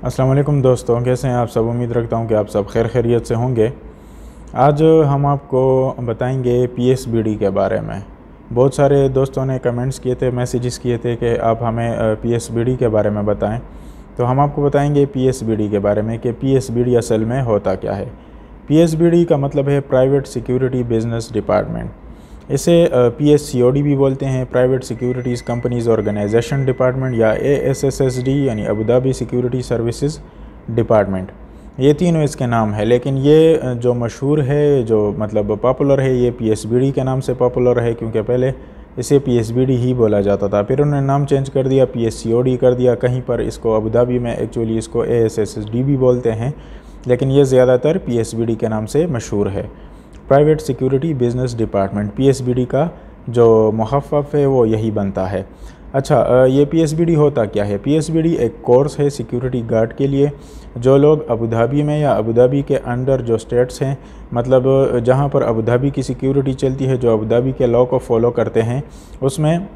अस्सलाम वालेकुम दोस्तों, कैसे हैं आप सब। उम्मीद रखता हूं कि आप सब खैर खैरियत से होंगे। आज हम आपको बताएंगे पीएसबीडी के बारे में। बहुत सारे दोस्तों ने कमेंट्स किए थे, मैसेजेस किए थे कि आप हमें पीएसबीडी के बारे में बताएं। तो हम आपको बताएंगे पीएसबीडी के बारे में कि पीएसबीडी असल में होता क्या है। पीएसबीडी का मतलब है प्राइवेट सिक्योरिटी बिजनेस डिपार्टमेंट। इसे पीएससीओडी भी बोलते हैं, private securities companies organization department, या एएसएसडी यानी Abu Dhabi security services department. ये तीनों इसके नाम है, लेकिन ये जो मशहूर है, जो मतलब पॉपुलर है, ये पीएसबीडी के नाम से पॉपुलर है, क्योंकि पहले इसे पीएसबीडी ही बोला जाता था। फिर उन्होंने नाम चेंज कर दिया, पीएससीओडी कर दिया। कहीं पर इसको अबू धाबी में एक्चुअली इसको एएसएसडी भी बोलते हैं, लेकिन ये ज़्यादातर पीएसबीडी के नाम से मशहूर है। प्राइवेट सिक्योरिटी बिजनेस डिपार्टमेंट, पीएसबीडी का जो मुखफ़्फ़ है वो यही बनता है। अच्छा, ये पीएसबीडी होता क्या है। पीएसबीडी एक कोर्स है सिक्योरिटी गार्ड के लिए। जो लोग अबू धाबी में या अबू धाबी के अंडर जो स्टेट्स हैं, मतलब जहाँ पर अबू धाबी की सिक्योरिटी चलती है, जो अबू धाबी के लॉ को फॉलो करते हैं, उसमें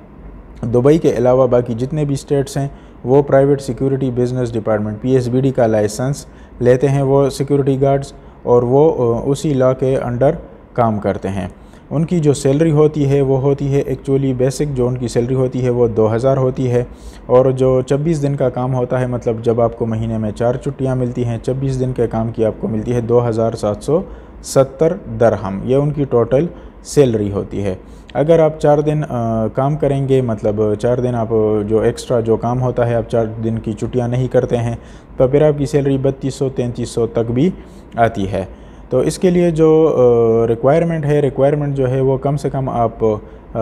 दुबई के अलावा बाकी जितने भी स्टेट्स हैं वो प्राइवेट सिक्योरिटी बिजनेस डिपार्टमेंट पीएसबीडी का लाइसेंस लेते हैं वो सिक्योरिटी गार्ड्स, और वो उसी लॉ के अंडर काम करते हैं। उनकी जो सैलरी होती है वो होती है एक्चुअली बेसिक, जो उनकी सैलरी होती है वो 2000 होती है। और जो 26 दिन का काम होता है, मतलब जब आपको महीने में 4 छुट्टियां मिलती हैं, 26 दिन के काम की आपको मिलती है 2770 दरहम। ये उनकी टोटल सैलरी होती है। अगर आप 4 दिन काम करेंगे, मतलब 4 दिन आप जो एक्स्ट्रा जो काम होता है, आप 4 दिन की छुट्टियां नहीं करते हैं, तो फिर आपकी सैलरी 3200-3300 तक भी आती है। तो इसके लिए जो रिक्वायरमेंट जो है वो कम से कम आप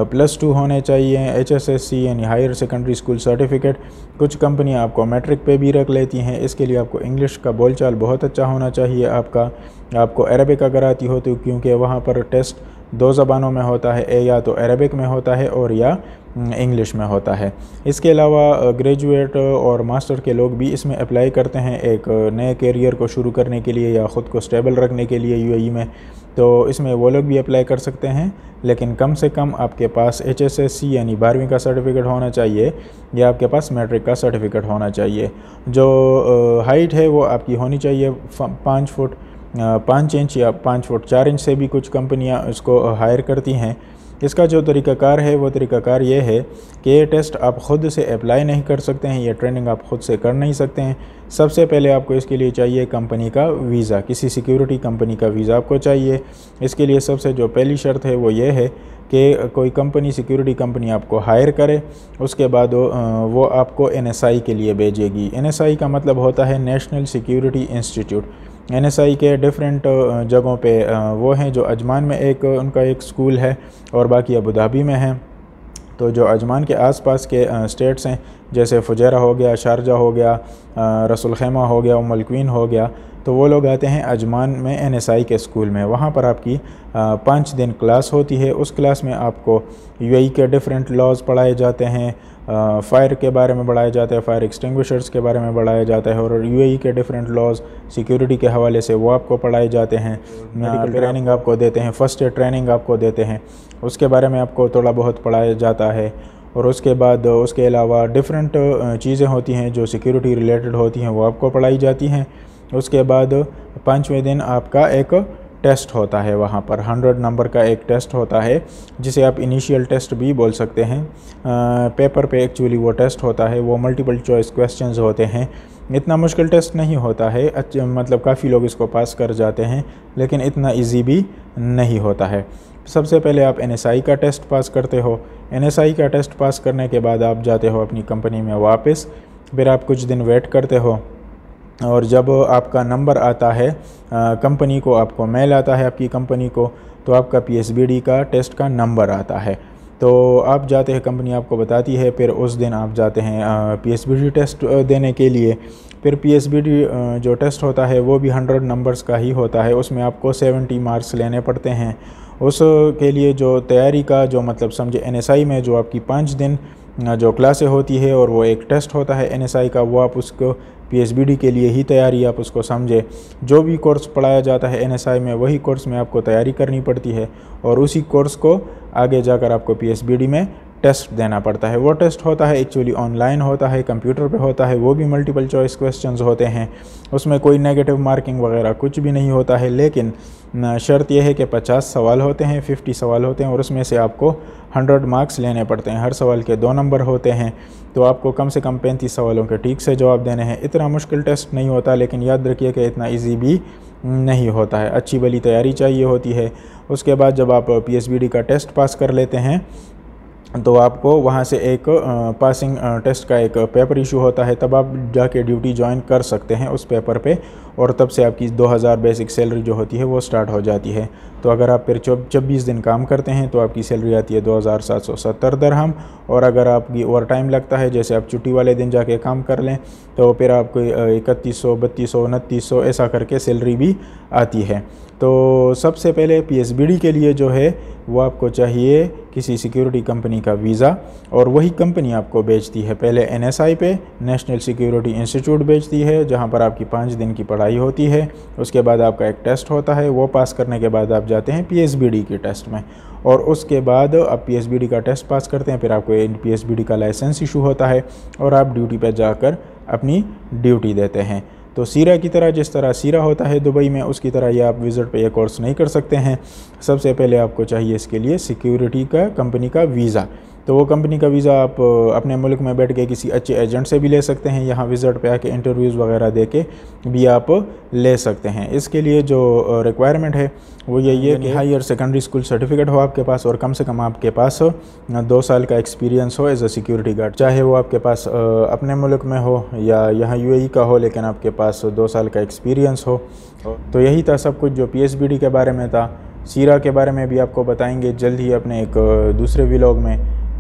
+2 होने चाहिए, HSSC यानी हायर सेकेंडरी स्कूल सर्टिफिकेट। कुछ कंपनियां आपको मैट्रिक पे भी रख लेती हैं। इसके लिए आपको इंग्लिश का बोलचाल बहुत अच्छा होना चाहिए आपको अरबिक अगर आती हो तो, क्योंकि वहाँ पर टेस्ट 2 ज़बानों में होता है, या तो अरबिक में होता है और या इंग्लिश में होता है। इसके अलावा ग्रेजुएट और मास्टर के लोग भी इसमें अप्लाई करते हैं एक नए कैरियर को शुरू करने के लिए या ख़ुद को स्टेबल रखने के लिए यूएई में। तो इसमें वो लोग भी अप्लाई कर सकते हैं, लेकिन कम से कम आपके पास HSSC यानी 12वीं का सर्टिफिकेट होना चाहिए, या आपके पास मैट्रिक का सर्टिफिकेट होना चाहिए। जो हाइट है वो आपकी होनी चाहिए 5 फुट 5 इंच या 5 फुट 4 इंच से भी कुछ कंपनियां इसको हायर करती हैं। इसका जो तरीक़ाकार है वो तरीक़ाकार ये है कि ये टेस्ट आप ख़ुद से अप्लाई नहीं कर सकते हैं, ये ट्रेनिंग आप ख़ुद से कर नहीं सकते हैं। सबसे पहले आपको इसके लिए चाहिए कंपनी का वीज़ा, किसी सिक्योरिटी कंपनी का वीज़ा आपको चाहिए। इसके लिए सबसे जो पहली शर्त है वो ये है कि कोई कंपनी सिक्योरिटी कंपनी आपको हायर करे, उसके बाद वो आपको NSI के लिए भेजेगी। NSI का मतलब होता है नेशनल सिक्योरिटी इंस्टीट्यूट। NSI के डिफरेंट जगहों पे वो हैं, जो अजमान में उनका एक स्कूल है और बाकी अबू धाबी में है। तो जो अजमान के आसपास के स्टेट्स हैं, जैसे फुजैरा हो गया, शारजा हो गया, रसूल खैमा हो गया, उम्मुल क्वीन हो गया, तो वो लोग आते हैं अजमान में NSI के स्कूल में। वहाँ पर आपकी 5 दिन क्लास होती है। उस क्लास में आपको यूएई के डिफरेंट लॉज पढ़ाए जाते हैं, फ़ायर के बारे में पढ़ाया जाता है, फ़ायर एक्सटिंग्विशर्स के बारे में पढ़ाया जाता है, और यूएई के डिफरेंट लॉज सिक्योरिटी के हवाले से वो आपको पढ़ाए जाते हैं। मेडिकल ट्रेनिंग आपको देते हैं, फ़र्स्ट एड ट्रेनिंग आपको देते हैं, उसके बारे में आपको थोड़ा बहुत पढ़ाया जाता है। और उसके बाद उसके अलावा डिफरेंट चीज़ें होती हैं जो सिक्योरिटी रिलेटेड होती हैं, वो आपको पढ़ाई जाती हैं। उसके बाद 5वें दिन आपका एक टेस्ट होता है, वहाँ पर 100 नंबर का एक टेस्ट होता है, जिसे आप इनिशियल टेस्ट भी बोल सकते हैं। पेपर पे एक्चुअली वो टेस्ट होता है, वो मल्टीपल चॉइस क्वेश्चंस होते हैं। इतना मुश्किल टेस्ट नहीं होता है, मतलब काफ़ी लोग इसको पास कर जाते हैं, लेकिन इतना इजी भी नहीं होता है। सबसे पहले आप NSI का टेस्ट पास करते हो। NSI का टेस्ट पास करने के बाद आप जाते हो अपनी कंपनी में वापस। फिर आप कुछ दिन वेट करते हो, और जब आपका नंबर आता है कंपनी को, आपको मेल आता है आपकी कंपनी को, तो आपका पीएसबीडी का टेस्ट का नंबर आता है। तो आप जाते हैं, कंपनी आपको बताती है, फिर उस दिन आप जाते हैं पीएसबीडी टेस्ट देने के लिए। फिर पीएसबीडी जो टेस्ट होता है वो भी 100 नंबर्स का ही होता है। उसमें आपको 70 मार्क्स लेने पड़ते हैं। उसके लिए जो तैयारी का जो मतलब समझे, NSI में जो आपकी 5 दिन जो क्लासें होती है और वो एक टेस्ट होता है NSI का, वो आप उसको पीएसबीडी के लिए ही तैयारी आप उसको समझे। जो भी कोर्स पढ़ाया जाता है NSI में, वही कोर्स में आपको तैयारी करनी पड़ती है, और उसी कोर्स को आगे जाकर आपको पीएसबीडी में टेस्ट देना पड़ता है। वो टेस्ट होता है एक्चुअली ऑनलाइन होता है, कंप्यूटर पे होता है, वो भी मल्टीपल चॉइस क्वेश्चंस होते हैं, उसमें कोई नेगेटिव मार्किंग वगैरह कुछ भी नहीं होता है। लेकिन शर्त यह है कि 50 सवाल होते हैं, 50 सवाल होते हैं और उसमें से आपको 100 मार्क्स लेने पड़ते हैं। हर सवाल के 2 नंबर होते हैं, तो आपको कम से कम 35 सवालों के ठीक से जवाब देने हैं। इतना मुश्किल टेस्ट नहीं होता, लेकिन याद रखिए कि इतना ईजी भी नहीं होता है, अच्छी भली तैयारी चाहिए होती है। उसके बाद जब आप PSBD का टेस्ट पास कर लेते हैं तो आपको वहाँ से एक पासिंग टेस्ट का एक पेपर इशू होता है, तब आप जाके ड्यूटी ज्वाइन कर सकते हैं उस पेपर पे, और तब से आपकी 2000 बेसिक सैलरी जो होती है वो स्टार्ट हो जाती है। तो अगर आप फिर 24 दिन काम करते हैं तो आपकी सैलरी आती है 2770 दिरहम, और अगर आपकी ओवर टाइम लगता है, जैसे आप छुट्टी वाले दिन जाके काम कर लें, तो फिर आपको 3100, 3200, 2900 ऐसा करके सैलरी भी आती है। तो सबसे पहले PSBD के लिए जो है वो आपको चाहिए किसी सिक्योरिटी कंपनी का वीज़ा, और वही कंपनी आपको भेजती है पहले NSI पे, नेशनल सिक्योरिटी इंस्टीट्यूट भेजती है, जहाँ पर आपकी 5 दिन की पढ़ाई होती है। उसके बाद आपका एक टेस्ट होता है, वो पास करने के बाद आप जाते हैं PSBD के टेस्ट में, और उसके बाद आप PSBD का टेस्ट पास करते हैं, फिर आपको PSBD का लाइसेंस इशू होता है और आप ड्यूटी पर जाकर अपनी ड्यूटी देते हैं। तो सीरा की तरह, जिस तरह सीरा होता है दुबई में, उसकी तरह ये आप विज़िट पे ये कोर्स नहीं कर सकते हैं। सबसे पहले आपको चाहिए इसके लिए सिक्योरिटी का कंपनी का वीज़ा। तो वो कंपनी का वीज़ा आप अपने मुल्क में बैठ के किसी अच्छे एजेंट से भी ले सकते हैं, यहाँ विज़िट पे आके इंटरव्यूज़ वगैरह दे के भी आप ले सकते हैं। इसके लिए जो रिक्वायरमेंट है वो यही है कि हायर सेकेंडरी स्कूल सर्टिफिकेट हो आपके पास, और कम से कम आपके पास 2 साल का एक्सपीरियंस हो एज अ सिक्योरिटी गार्ड, चाहे वो आपके पास अपने मुल्क में हो या यहाँ UAE का हो, लेकिन आपके पास 2 साल का एक्सपीरियंस हो। तो यही था सब कुछ जो PSBD के बारे में था। सीरा के बारे में भी आपको बताएंगे जल्द ही अपने एक दूसरे व्लॉग में।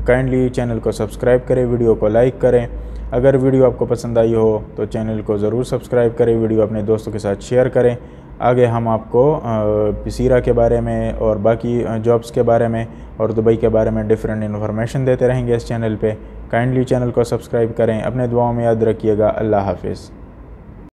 काइंडली चैनल को सब्सक्राइब करें, वीडियो को लाइक करें। अगर वीडियो आपको पसंद आई हो तो चैनल को ज़रूर सब्सक्राइब करें, वीडियो अपने दोस्तों के साथ शेयर करें। आगे हम आपको सीरा के बारे में और बाकी जॉब्स के बारे में और दुबई के बारे में डिफरेंट इन्फॉर्मेशन देते रहेंगे इस चैनल पे। काइंडली चैनल को सब्सक्राइब करें। अपने दुआओं में याद रखिएगा। अल्लाह हाफिज़।